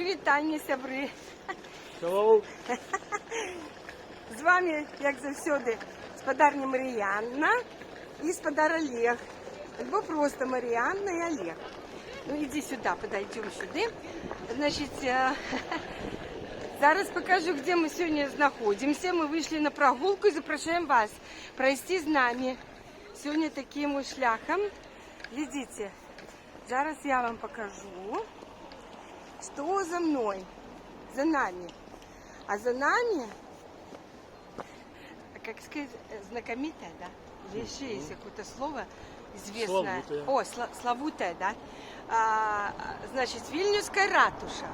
Привітання, сябри. Hello. З вами, як завсёды, спадарня Мар'янна і спадар Олег. Або просто Мар'янна і Олег. Ну, иди сюда, подойдем сюда. Значит, зараз покажу, где мы сегодня находимся. Мы вышли на прогулку и запрошаем вас пройти с нами сегодня таким вот шляхом. Глядите, зараз я вам покажу, что за мной, за нами. А за нами, как сказать, знакомитое, да? Или еще есть какое-то слово известное. Славутое. Славутое, да? Значит, Вильнюсская ратуша.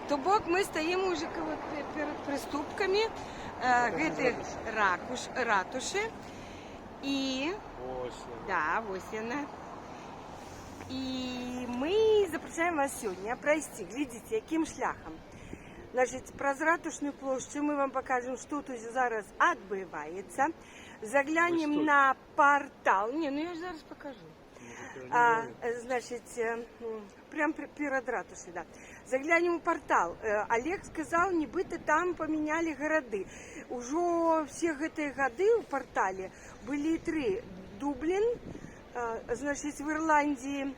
То бок мы стоим уже перед приступками гэтых ратуши. И, да, вот она. И мы запрошаем вас сегодня пройти. Глядите, каким шляхом. Значит, праз ратушную площадь мы вам покажем, что тут зараз отбывается. Заглянем на портал. Не, ну я же зараз покажу. Значит, прям перед ратушей, да. Заглянем в портал. Олег сказал, нібито там поменяли города. Уже все эти годы в портале были три. Дублин, значит, в Ирландии,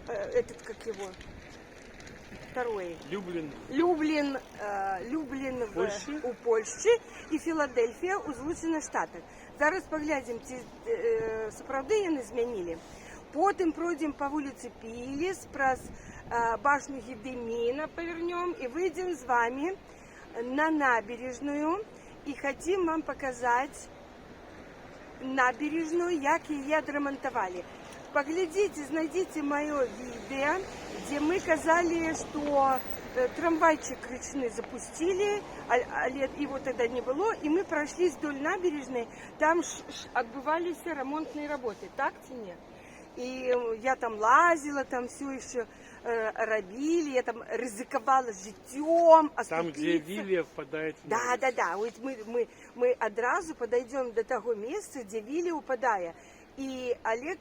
этот, как его, второй. Люблин у Польщі і Філадельфія у Злучених Штатах. Зараз поглядим, ці сапраўды яны змянілі. Потім пройдем по вулиці Піліс, праз башню Гедемина повернем и выйдем с вами на набережную. И хотим вам показать набережную, як ее отремонтовали. Поглядите, найдите мое видео, где мы казали, что трамвайчик речный запустили, его тогда не было, и мы прошли вдоль набережной, там отбывались ремонтные работы, так чи нет? И я там лазила, там все еще робили, я там ризиковала життем. Там, где Вилия впадает в Да. Вот мы одразу подойдем до того места, где Вилия упадает. И Олег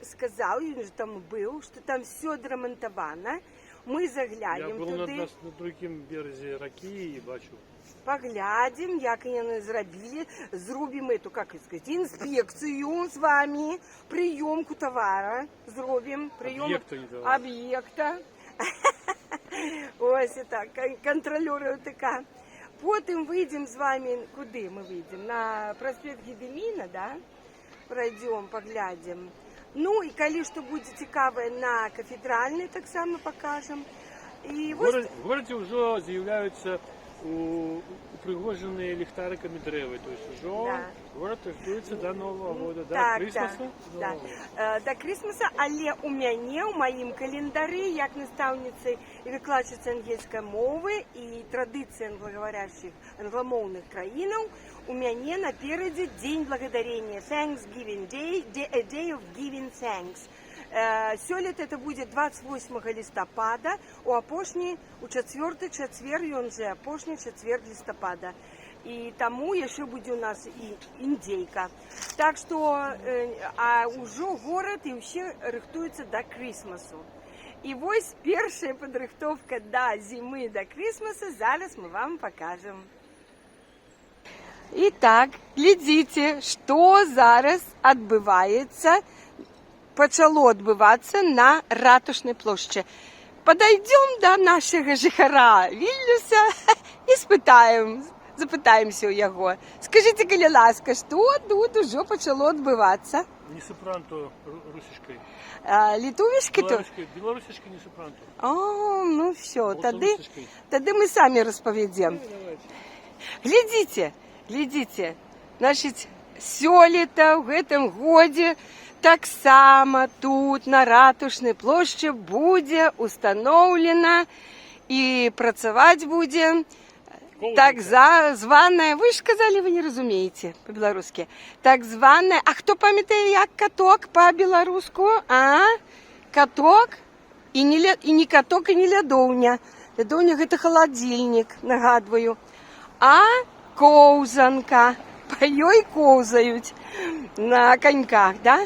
сказал, он же там был, что там все отремонтовано. Мы заглянем туди. Я был на другим березе раки и бачу. Поглядим, як яны зрабілі, зробім эту, как сказать, инспекцию с вами, приемку товара, зробим, прием объекта. Ось так, контролеры ОТК. Потім выйдем с вами, куди мы выйдем? На проспект Гедемина, да? Пройдем, поглядим. Ну, и коли что будет цікаве, на кафедральный так само покажем. И в городе уже заявляются упригоженные ліхтариками деревья. То есть уже город готується до Нового года, до Крисмаса. До Крисмаса, але у мяне, у моїм календарі, як наставниці і викладчиці англійської мови і традиції англомовних країн, у мяне напереди День благодарения, Thanksgiving Day, a day of giving thanks. Сёлета это будет 28 листопада, у четвертый четверг, он же апошний четверг листопада. И тому еще будет у нас и индейка. Так что, уже город и вообще рыхтуется до Крисмасу. И вот первая подрыхтовка до зимы, до Крисмаса, зараз мы вам покажем. Итак, глядите, что зараз отбывается. Почало відбуватися на Ратушній площі. Подойдем до нашого жихара Вільнюса і запитаємося у його. Скажіть, коли ласка, що тут уже почало відбуватися? Не сопранто русичкой. Литовишки то? Білорусичкой не сопранто. О, ну все, тоді ми самі розповідемо. Глядите, значить, сёлета в этом году так само тут на Ратушній площі буде установлено і працювати буде так зване, ви ж казали, ви не розумієте по-білоруськи, так зване, а хто пам'ятає, як каток по-білоруську? Каток і не каток, і не лядовня. Лядовня – це холодильник, нагадую. А ковзанка, по ёй ковзають на коньках, да?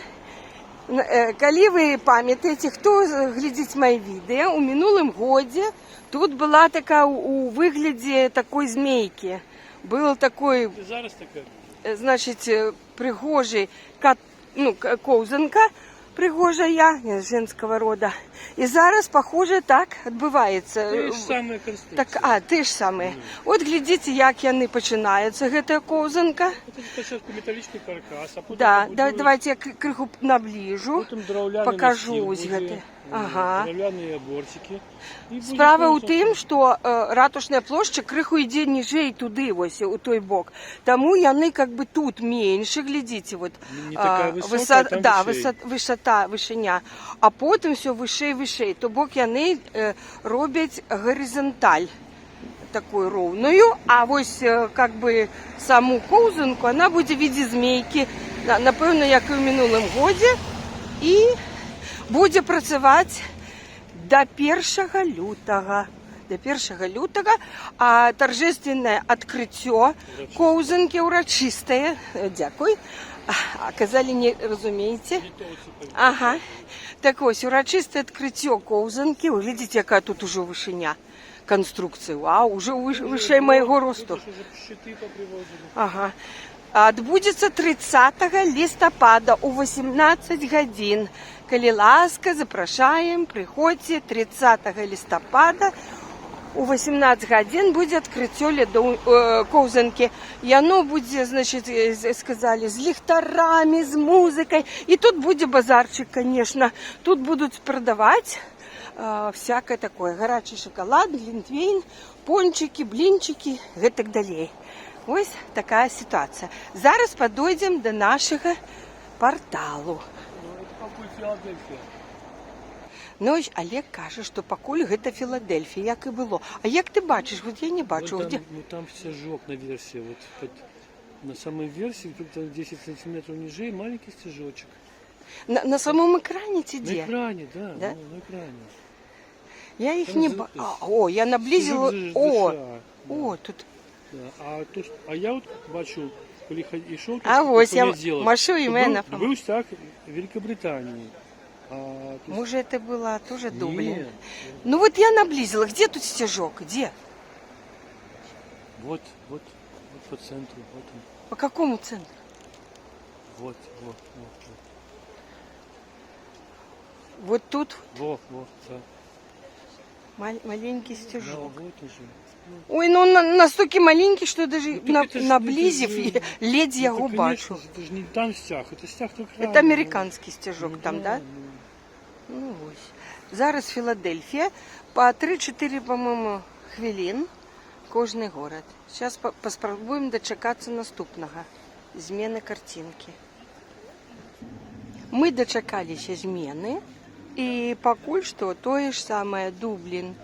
Калі вы памятаеце, хто глядзіць мае відэа, у мінулым годзе тут была такая у выглядзе такой змейкі. Был такой, І зараз таке. значить, пригожий ковзанка пригожая, женского рода. І зараз, похоже, так відбувається. Те ж саме конструкція. Так, те ж саме. От глядзіце, як яны пачынаюцца, гэтая ковзанка. Це спочатку металічний каркас, а потім Да, побудують, давайте я криху наближу. потім дерев'яний покажу настіл ось буде, гэта. Ага. дерев'яні бортики. І буде Справа ў ковзанка. тым, што ратушная плошча крыху ідзе ніжэй туды, вось у той бок. Таму яны как бы тут меньше, глядзіце, вот Не такая высокая, там да, вышэй. вышыня. А потым все вышэй. То бок яны робяць гарызанталь такую роўную, а вось как бы саму коўзанку она будзе в виде змейкі, напэўна, як і ў мінулым годзе, і будзе працаваць до 1 лютага. До 1 лютага, а торжественное открыццё коўзанкі урачыстае. Дзякуй. А казалі, не разумееце? Ага. Так ось, урачыстае адкрыццё коўзанкі. Вы глядзіце, якая тут ужо вышыня конструкцыі. Вау, уже вышэй майго росту. Тут уже щиты попривозили. Ага. Адбудзецца 30 лістапада у 18 гадзін. Калі ласка, запрашаем, прыходзьце 30 лістапада у 18 гадзін будзе адкрыццё коўзанкі. Яно будзе, значит, сказали, з ліхтарамі, з музыкай. І тут будзе базарчык, конечно. Тут будуць прадаваць всякое такое. Гарачы шоколад, глінтвейн, пончики, блинчики, гэтак далей. Ось такая ситуация. Зараз подойдем до нашего порталу. Ну, это пакуль Філадельфія. Ну, Олег каже, что пакуль гэта Филадельфия, як і было. А як ты бачиш? Вот я не бачу. Вот там, Где? ну, там стежок на версии. На самой версии, где-то 10 сантиметров ниже, маленький стежочек. На самом экране ці На где? экране, да, Да? ну, на экране. Я их Там не за- бачу. О, я наблизила. Стежок же О, душа, да. о, тут. Да. А я от бачу, коли йшов, А ось я машу імена. Був штат Великобританії. А тут... Может, это было тоже Дублин? Нет. Ну вот я наблизила. Где тут стежок? Где? Вот по центру, вот он. По какому центру? Вот. Вот тут Вот, да. маленький Да, стежок. вот уже. Ой, ну он настолько маленький, что даже Ну, так это ж- наблизив, это ж- ледь я его Это, бачу. конечно, это же не там стяг, это стяг только Это американский стежок там, да? Ну, Ну, ось. Зараз Філадельфія. По 3-4, по-моєму, хвилин кожний город. Зараз поспробуємо дочекатися наступного. Зміни картинки. Ми дочекалися зміни. І покуль що то ж саме Дублін.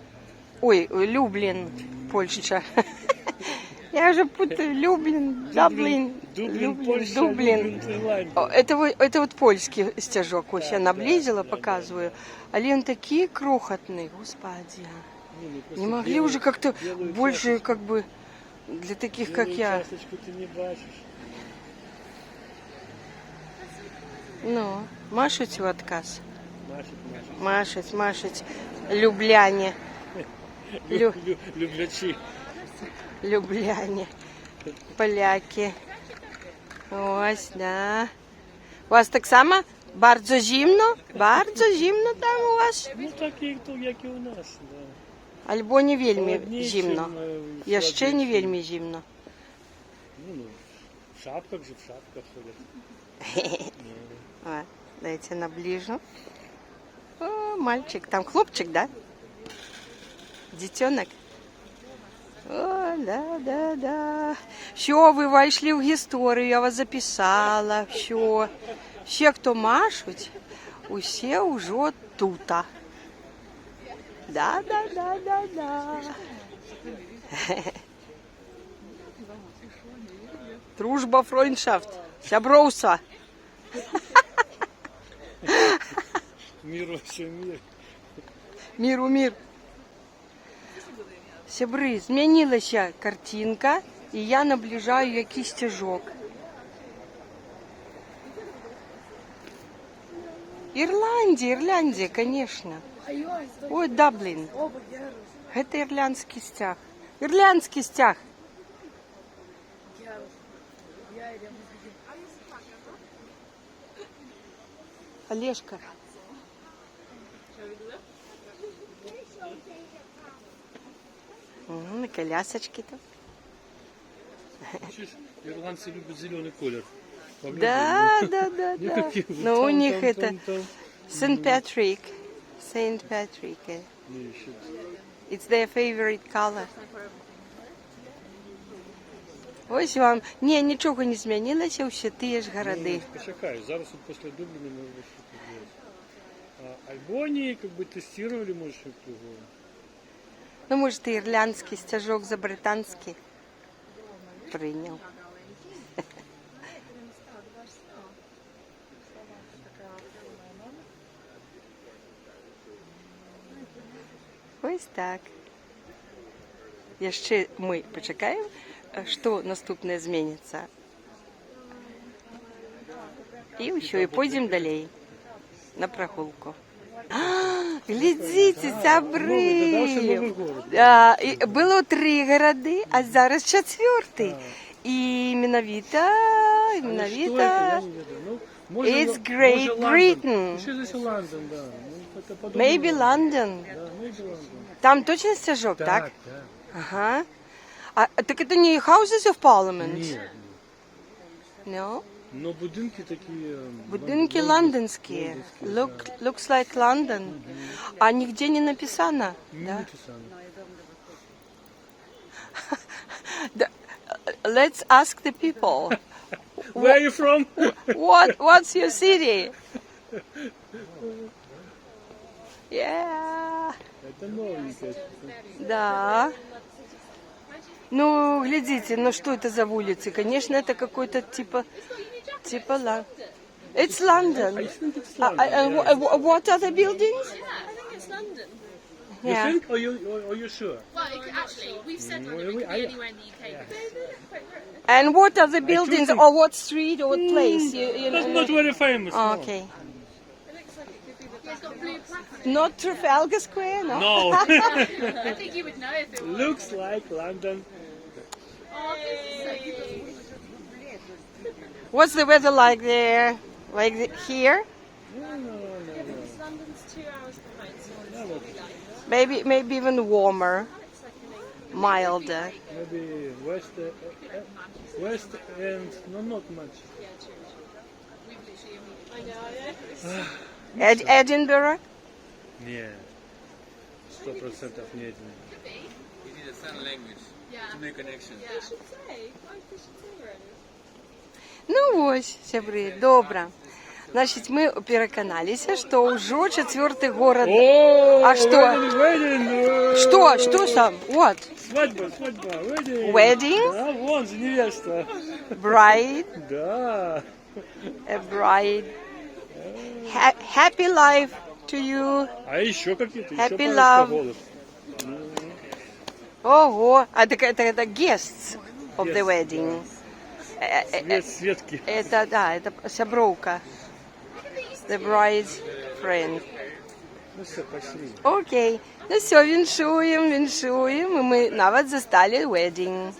Ой, Люблін, Польща. Я вже путаю Люблін, Дублін, Дублин, Польша, Дублін. Ирландия. О, это вот польский стежок. Ось я наблизила, показываю. Але он такие крохотные, господи. Не, ну, просто Не могли белую- уже как-то белую больше, чашечку- как бы, для таких, как белую я. чашечку ты не бачишь. Ну, машуть в отказ. Машет. Машуть. Любляне. Люблячи. Любляне. Поляки. Ось, да. У вас так само? Bardzo zimno? Bardzo zimno там у вас? Ну так як і у нас, да. Альбо не вельми Холодніше, зимно? в Яще не Філадельфії. вельми зимно. Ну, в шапках ходять. А, дайте наближу. О, мальчик, там хлопчик, да? Детенок? О, да. Все, вы вошли в историю, я вас записала. Все. Все, кто машуть, усе уже тута. Да. Дружба, фройндшафт, сяброўства. Миру все мир. Міру мір. Сябры, змянілася картинка, і я наближаю якийсь стежок. Ірландія, конечно. Ой, Даблін. Гэта ірландскі сцяг. Ірландскі сцяг. Олежка. На колясочке там. Ирландцы любят зеленый колер. Да. Но у них это Saint Patrick. It's their favorite color. Ось вам. Ні, нічого не змінилося, всі ті ж городи. Почекай, зараз вот после Дублина можно что-то делать. А Альбонии как бы тестировали, может, что-то другое. Ну, може, ти ірландський стяжок за британський прийняв. Ось так. Ще ми почекаємо, що наступне зміниться. І все, і пойдемо далі на прогулку. Глядите, сябры! Было 3 города, а зараз 4. И менавіта. It's Great Britain. Maybe London. Там точно стяжок, так? Ага. Так это не Houses of Parliament? Нет. No? Но будинки такие... Будинки лондонские. Looks like London. А нигде не написано? Не написано. Let's ask the people. Where are you from? What's your city? Yeah. Это новенькое. Да. Ну, глядите, ну что это за улицы? Конечно, это какой-то типа London. It's London. I think it's London. What are the buildings? Yeah, I think it's London. You Yeah. think? Are you sure? Well, actually, we've said London. It could be anywhere in the UK. And what are the buildings, think- or what street, or what place? You That's know? not very famous. Oh, no. okay. Yeah, it's got blue plaque on it. Not Trafalgar Square, no? No. I think you would know if it was. Looks like London. Oh, this is so cute. What's the weather like there? Like here? Because London's 2 hours behind, so it's probably like Maybe even warmer, milder. Maybe west and no, not much. we've literally. I know. Edinburgh? Не. 100% не один. You need a sign language Yeah. to make connection. Yeah. They should say. They should say where it is. Ну ось, сябры, добра. Значит, мы переконалися, что уже 4-й город. О, А что? wedding. Что сам? What? Свадьба. Wedding. Wedding? Да, вон же невеста. Bride, Да. a bride. Happy life to you. А еще какие-то, еще Happy парочка love. голов. Ого, а так это guests of the wedding. Светки. Это, да, это сябровка. The bride's friend. Ну все, пошли. Окей. Ну все, віншуємо, і ми навіть застали wedding.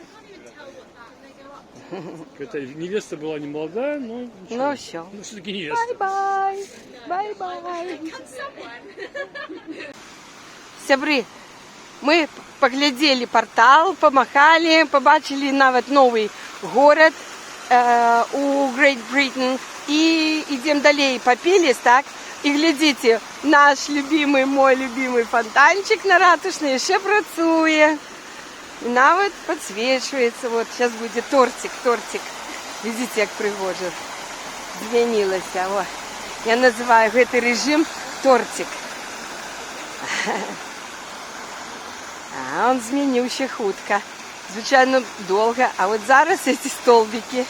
Эта невеста была не молодая, но ничего. Ну все. Ну все-таки невеста. Бай-бай. Бай-бай. Сябры, ми поглядели портал, помахали, побачили навіть новий город у Great Britain. І йдемо далі по Піліс, так? І глядите, наш любимий, мой любимий фонтанчик на Ратушній ще працює. І навіть підсвічується. Вот, зараз буде тортик. Видите, як пригоже. Змінилося. О. Я називаю цей режим тортик. А він змінився хутко. Звичайно, довго. А от зараз ці столбики.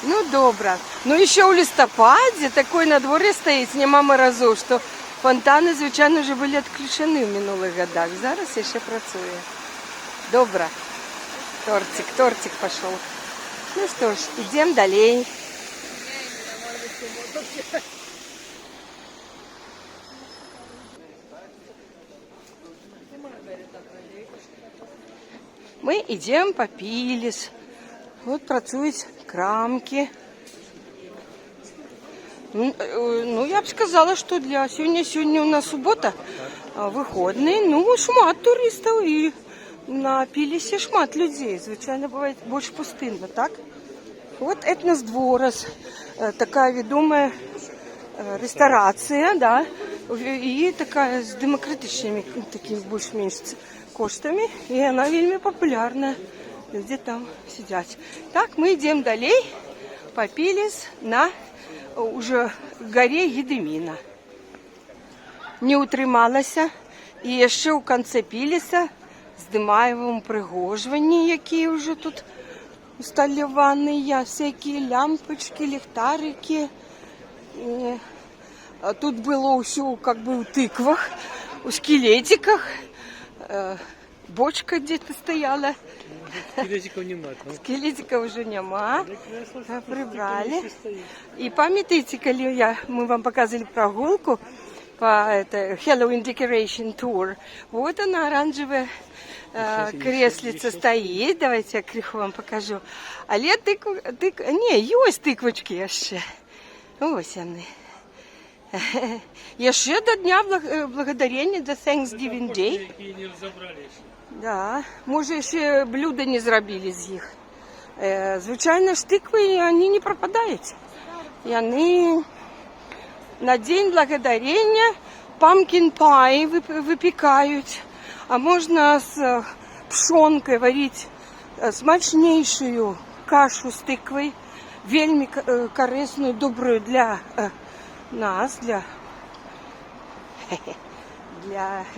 Ну, добре. Ну, ще у листопаді такий на дворі стоїть, нема морозів, що фонтани, звичайно, вже були відключені в минулих годах. Зараз ще працює. Добре. Тортик пішов. Ну що ж, йдемо далі. Мы идем по Піліс. Вот працують крамки. Ну, я б сказала, что для сегодня у нас суббота, выходный. Ну, шмат туристов и на Пілісі шмат людей. Звичайно, бывает больше пустынно, так? Вот Этнос-дворас, такая ведомая ресторация, да, и такая с демократичными такими больше-меньше коштами, и она вельми популярна. Люди там сидят. Так, мы идем далей по Піліс на уже горе Гедеміна. Не утрымалася, і яшчэ ў канцы Піліса здымаю вам упрыгожванні, якія ўжо тут усталяваныя, всякие лямпочки, ліхтарики. Тут было ўсё как бы ў тыквах, у скелетиках. Бочка где-то стояла. Скелетиков нема. Скелетиков уже нема. Прибрали. И помните, когда мы вам показывали прогулку по Halloween Decoration Tour, вот она, оранжевая креслица стоит. Давайте я криху вам покажу. Але не, есть тыквочки яшчэ. Ось яны. Яшчэ до Дня Благодарения, до Thanksgiving Day. Да, може ще блюда не зробили з їх. Звичайно ж, тикви, вони не пропадають. І вони на День Благодарения pumpkin pie випікають. А можна з пшонкою варити смачнейшую кашу з тикви, вельми корисну, добру для нас, для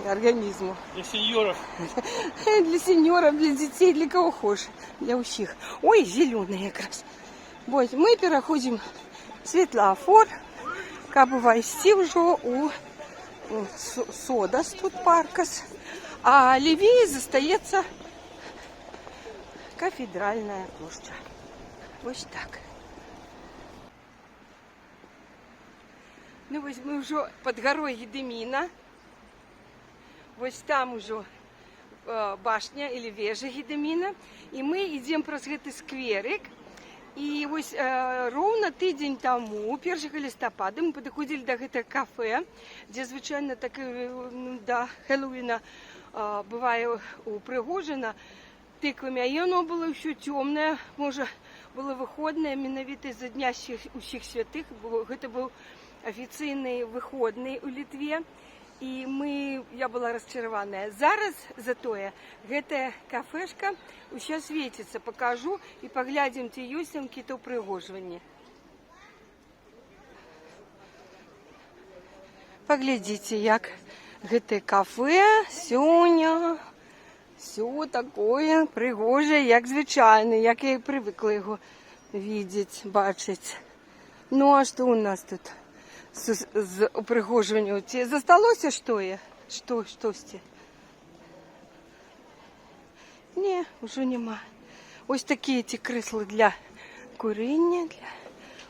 организма. Для сеньоров. Для сеньоров, для детей, для кого хочешь, для усіх. Ой, зеленый якраз. Вот, мы переходим светлофор, каб войти уже у Содас тут паркас, а левее застається кафедральная площадь. Вот так. Ну, вот мы уже под горой Гедеміна. Вот там уже башня или вежа Гедеміна. И мы идем праз гэты скверик. И вот ровно тыдзень тому, 1 листопада, мы подходили до гэтага кафе, где звычайно так до Хэллоуіна бывае упрыгожана тыквамі. А оно было все темное, может, было выходное, менавіта из-за Дня усіх святых. Это был офіцыйны выходны ў Літве. І я была расчараваная. Зараз затое гэтая кафешка ўсё свеціцца. Покажу і паглядзім, ці ёсць там какие-то упрыгожванні. Паглядзіце, як гэтае кафе сёння все такое прыгожае, як звычайна, як я і прывыкла яго видеть, бачыць. Ну а што у нас тут з упрыгожваннем? Ці засталося штосьці? Не, уже нема. Ось такие эти кресла для курения.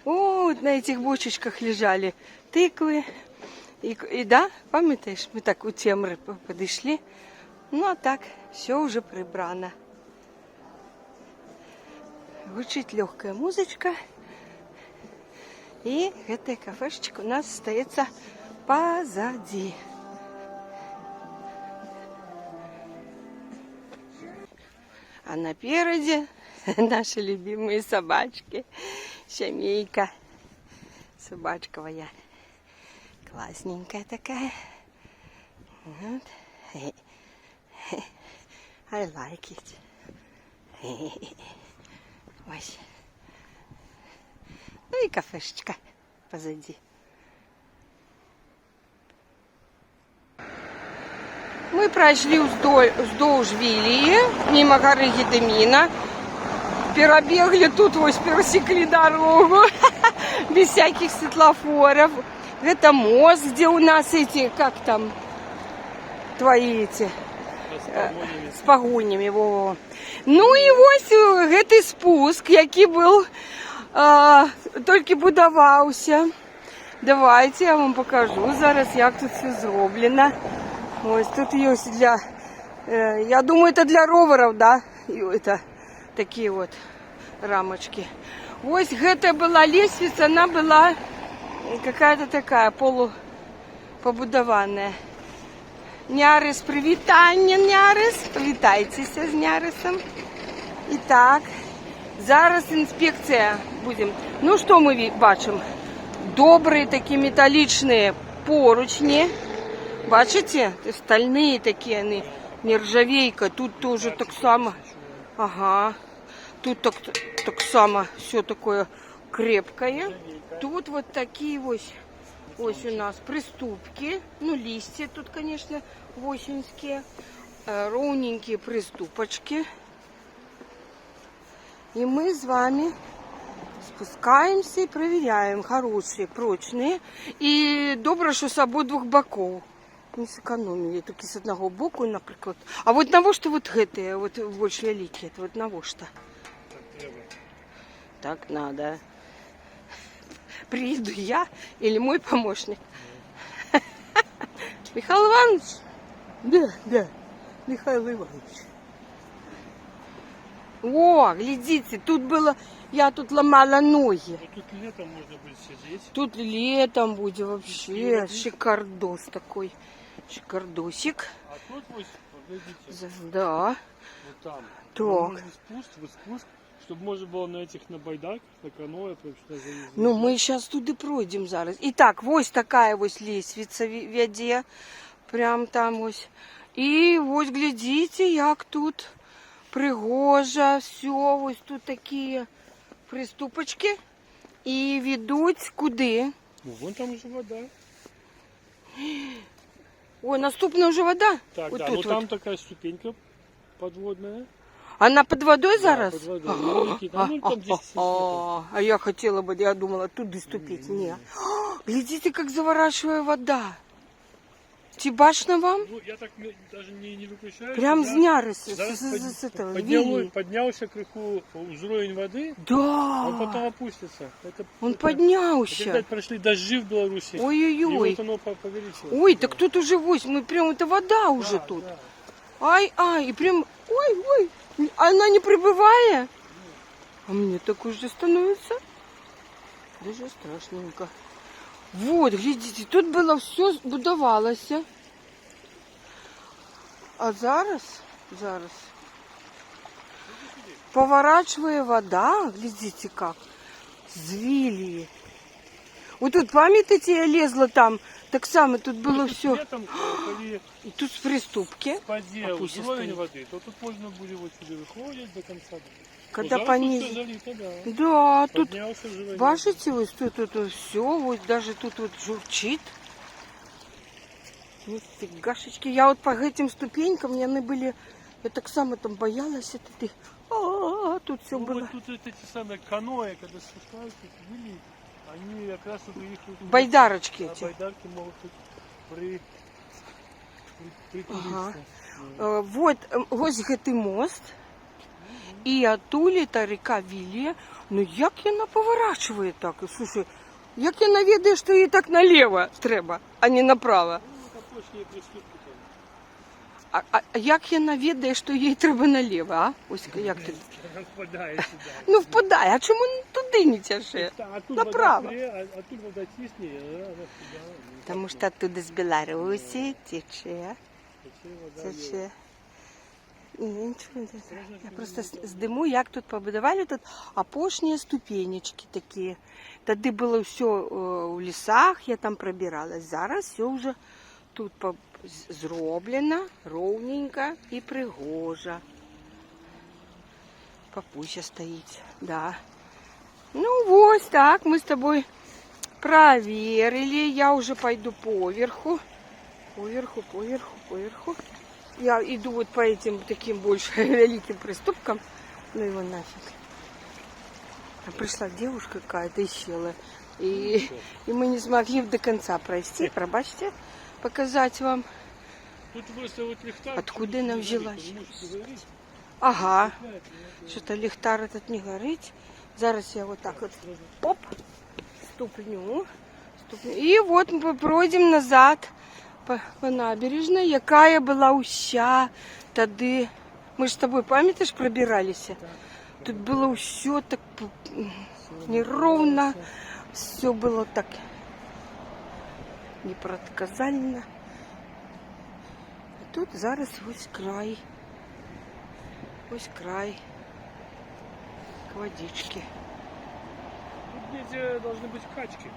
О, на этих бочечках лежали тыквы. И да, памятаешь, мы так у темры подошли. Ну а так, все уже прибрано. Гучит легкая музычка. И эта кафешечка у нас остается позади. А напереди наши любимые собачки. Семейка собачковая. Классненькая такая. Вот. I like it. Ой. Ну и кафешечка позади. Мы прошли вздолж Вілії, мимо горы Гедеміна. Перебегли тут, ось пересекли дорогу, без всяких светлофоров. Это мост, где у нас эти, как там, твои эти, с погонями. Во. Ну и ось гэты спуск, який был, толькі будаваўся. Давайте я вам покажу зараз, як тут все зроблено. Ось тут є ось для, я думаю, это для роверов, да? И это такие вот рамочки. Ось гэта была лестница, она была какая-то такая полупобудованная. Нярис, привітання, Нярис. Привітайтеся з Нярисом. І так, зараз інспекція будемо. Ну, що ми бачимо? Добрі такі металічні поручні. Бачите? Стальні такі, вони, нержавейка. Тут теж так само. Ага. Тут так само все такое крепкое. Тут вот такие ось у нас приступки. Ну, листья тут, конечно, осеньские. Ровненькие приступочки. И мы с вами спускаемся и проверяем. Хорошие, прочные. И добре, что с обоих боков. Не сэкономили. Только с одного боку, например. А вот на что вот гэтые, вот больше великие, это вот на что? Так надо. Приеду я или мой помощник? Михаил Иванович? Да, Михаил Иванович. О, глядите, тут было, я тут ломала ноги. Тут летом можно будет сидеть. Тут летом будет вообще шикардос такой. Шикардосик. А тут вот, поглядите, Да. вот там. Так. Можно спуск, чтобы можно было на этих, на байдарках, на каноэ, заездить. Ну, ми зараз туди пройдемо зараз. І так, ось така ось лестниця веде. Прям там ось. І ось, глядите, як тут пригожа, все, ось тут такі приступочки. І ведуть куди? Ну, вон там уже вода. Ой, наступна вже вода? Так, Ось да, тут ну там от. такая ступенька подводная. Вона під водою зараз? Да, под водой. Маленький, там, ну, там 10 сантиметров. А я хотела бы, я думала, туди ступить. Ні. Глядите, как заворачивая вода. Тибачно вам? Ну, я так даже не выключаю. Прям з Няриса, Зараз з этого, Вилли. поднялся крыху уровень воды, он Да, потом опустится. он это поднялся. когда прошли дожди в Беларуси. И Ой-ой-ой. вот оно повеличилось. Ой, так тут уже ось, мы прям, это вода уже Да, тут. да. Ай, и прям, ой, она не прибывая? А мне так уже становится. Даже страшненько. Вот, глядите, тут было все будовалося. А зараз, поворачивая вода, глядите как, звили. Вот тут, пам'ятаєте, я лезла там, так само тут было все. Летом, коли И тут приступки. спаде пусть уровень оставит. воды, то тут можно будет вот сюда выходить до конца. Когда Вот зараз тут пониз... всё залито, да. Да, тут, Поднялся уровень бачите, вот тут все, вот даже тут вот журчит. Нифигашечки. Я вот по этим ступенькам, они были, я так само там боялась, тут все Ну, было. вот тут вот эти самые каноэ, когда спускаются, были, они как раз вот их... Байдарочки Да, эти. байдарки могут тут притулиться. Ага. Вот, ось гэтый мост. І атулі та ріка Вілія. Ну як вона поворачує так? Слушай, як вона ведає, що їй так наліво треба, а не направо? Ну, точні приступки там. А як вона ведає, що їй треба наліво, а? Ось як ти? Вона впадає сюди. Ну впадає, а чому туди не тяже? А тут Направо. вода пре, а тут вода тисне, а вона сюди. Тому що оттуда з Білорусі тече. Вода Тече. Ні, нічого. Я просто здиму, як тут побудували тут опошні ступенечки такі. Тоді було все в лісах, я там пробиралась. Зараз все вже тут зроблено, ровненько і пригожа. Папуся стоїть, да. Ну ось так, ми з тобою проверили. Я уже пойду поверху. Поверху. Я иду вот по этим таким больше великим приступкам. Ну его нафиг. А пришла девушка какая-то и села. И мы не смогли до конца пройти. Пробачьте, показать вам. Тут просто вот ліхтар. Откуда она не взялась? горить, потому что горить, Ага. знаете, Что-то ліхтар этот не горить. Зараз я вот так вот, оп, ступню. І от ми пройдемо назад по набережной, якая була уся тоді. Ми ж з тобою, пам'ятаєш, пробиралися? Тут було все так неровно, все було так непредказально. А тут зараз ось край. Ось край к водичке. Тут где должны быть качки.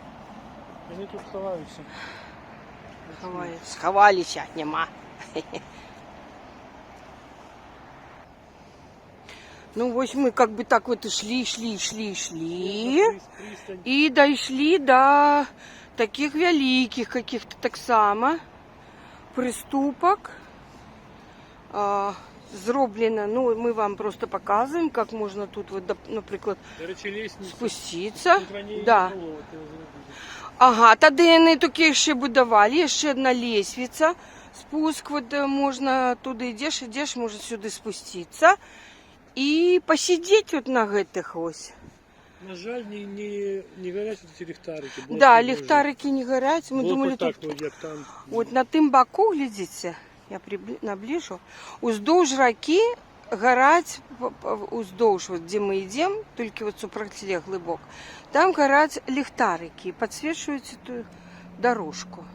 Они тут ховаются. Сховалися, нема. Ну, ось ми как бы так вот шли. Пристань. І дійшли до таких великих каких-то так само приступок. Зроблено, ну, ми вам просто показуємо, як можна тут, вот, наприклад, До речі, лестниця. спуститися. Тут раніше Да. не було, от його зробили. Ага, тоді вони такі ще будували, є ще одна лестниця, спуск, вот можна туди йдеш, можна сюди спуститися і посидіти от на гэтых ось. На жаль, не горять ці ліхтарики. Було Да, б ліхтарики не горять, ми Було б думали так, тут. от, як там. От на тим боку, глядите, я наближу, уздовж раки горать, уздовж, вот, где мы идем, только вот супротилеглый бок, там горять ліхтарики, подсвечивают эту дорожку.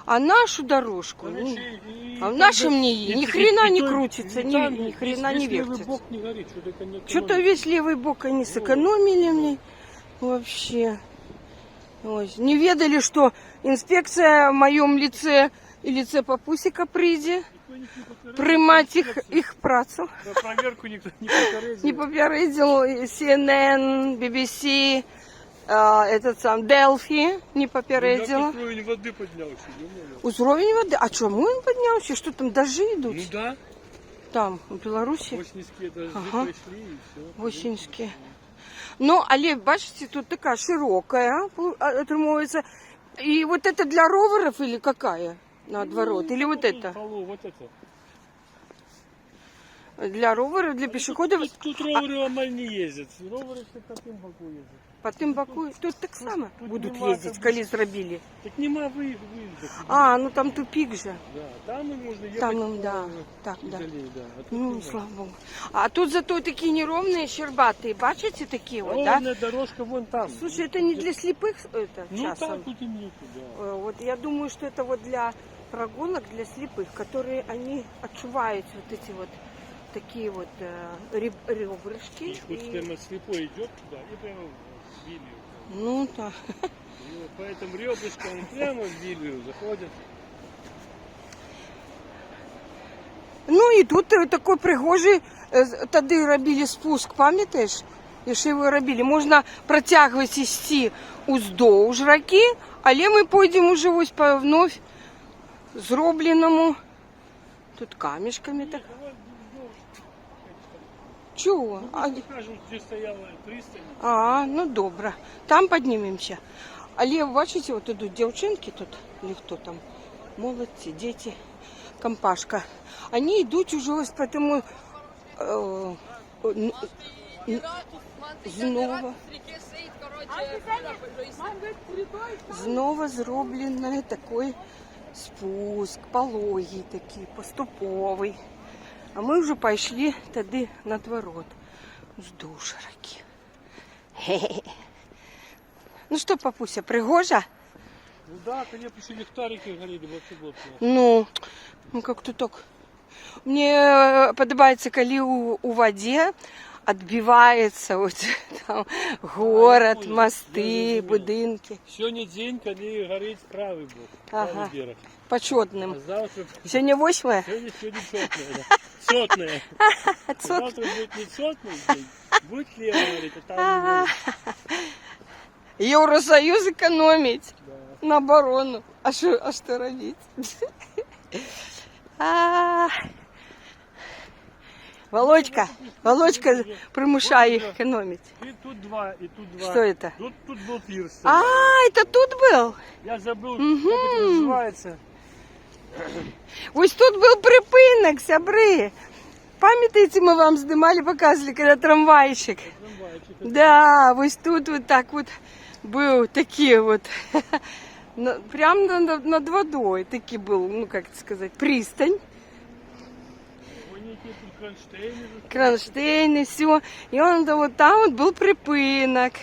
А нашу дорожку, До ну, речі, і а в там нашем де- ни і- хрена і не той- крутится, і ни там хрена не весь лівий вертится. бок не горить, що-то не Что-то весь левый бок они сэкономили мне вообще. Ой, не ведали, что инспекция в моем лице и лице папусика прийде приймати их працу. Про проверку ніхто не попередив. Не попередил CNN, BBC, этот сам Delphi не попередила. Як уровень води піднявся. Уровень воды. А чому він піднявся? Що там дожди йдуть? Ну да, Там, у Білорусі. ось низькі дожди Ага. прийшли і все. Очень низькі. Ну, але, бачите, тут такая широкая, отримується. И вот это для роверов или какая? Наоборот. Или вот это? Вот это. Для роверов, для пешеходов. Тут роверы амаль не ездят. Роверы все по тим боку ездят. По тим боку. Тут так само тут будуть нема їздити, там- коли зробили. Так нема выезда. А, ну там тупик же. Да, там и можно ехать. Там, по- да. Так, да. Далее, да. А тут Ну, нема. слава Богу. А тут зато такие неровные, щербатые. Бачите, такие вот, да? Ровная дорожка вон там. Слушай, это не для слепых это, Ну часом? так вот и мне туда. Вот я думаю, что это вот для прогулок, для слепых, которые они отчувают вот эти вот такие вот ребрышки. И вот прямо слепой идет туда и прямо в Библию. Ну да. И вот по этим ребрышкам прямо в Библию заходят. Ну і тут такий пригожий, тоді робили спуск, пам'ятаєш? Якщо його робили, можна протягувати йти уздовж раки, але ми підемо вже ось по вновь зробленому. Тут камешками так. Чого? А, Покажем, где стояла пристань. ну добре. Там піднімемося. Але бачите, от ідуть дівчинки тут, или хто там, молодці, діти, компашка. Вони йдуть уже ось по тому знову зроблений такий спуск, пологий такий, поступовий. А ми вже пішли тоді на дворот, вздовж раки. Хе-хе. Ну что, папуся, пригожа? Ну да, конечно, еще ліхтарики горели, вообще было плохо. Ну как-то так. Мне подобається, коли у воде отбивается вот там город, понял, мосты, я будинки. Сегодня день, коли горит правый бок, Ага. правый берег. Почетным. А завтра, Сегодня 8 сегодня четное, да. Сотное. Завтра будет не сотный день, будет лево говорить, а там Евросоюз экономить да. на оборону. А что робить? Володька примушає їх економити. И тут два, и тут два. Что это? Тут был пирс. А, это тут был? Я забыл, Мгм. как это называется. Ось тут був припинок, сябри. Пам'ятаєте, ми вам знімали, показували, коли трамвайчик. Трамвайчик. Да, ось тут вот так вот был такие вот, прям над водой, таки был, ну как это сказать, пристань. Кронштейны, все. И он вот там вот был припинок.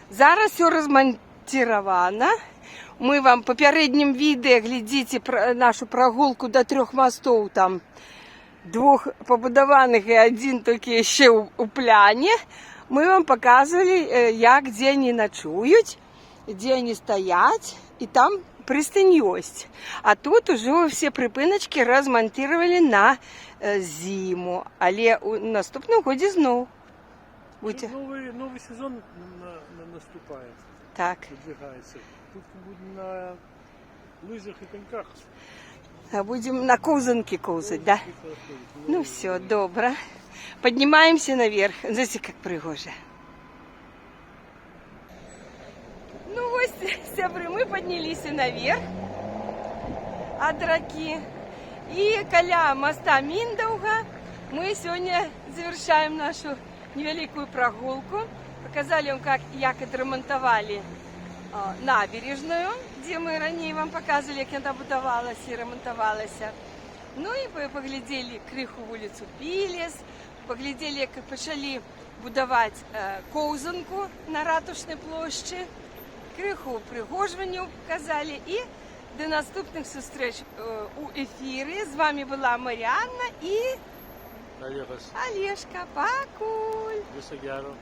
Зараз все размонтировано. Мы вам по переднім відео глядите нашу прогулку до 3 мостов, там 2 побудованных и 1 только еще у пляне. Мы вам показывали, як, где они ночуют, где они стоят, и там пристань есть. А тут уже все припиночки размонтировали на зиму, але у наступному годі знов. Будьте. Новый сезон наступает, Так. выдвигается. Тут будем на лыжах и коньках. А будем на ковзанке ковзать, да? Ну все, добро. Поднимаемся наверх. Знаете, как пригоже. Ну вот, сябры, мы поднялись наверх от раки. И каля моста Миндауга мы сегодня завершаем нашу невеликую прогулку. Показали вам, как отремонтовали набережную, где мы ранее вам показывали, как она будовалась и ремонтовалась. Ну и поглядели крыху вулицу Пілес, поглядели, как почали будовать ковзанку на Ратушной площади, крыху пригожванню показали. И до наступних зустріч у ефірі. З вами була Маріанна і Олежас. Олежка. Пакуль! Висогяро.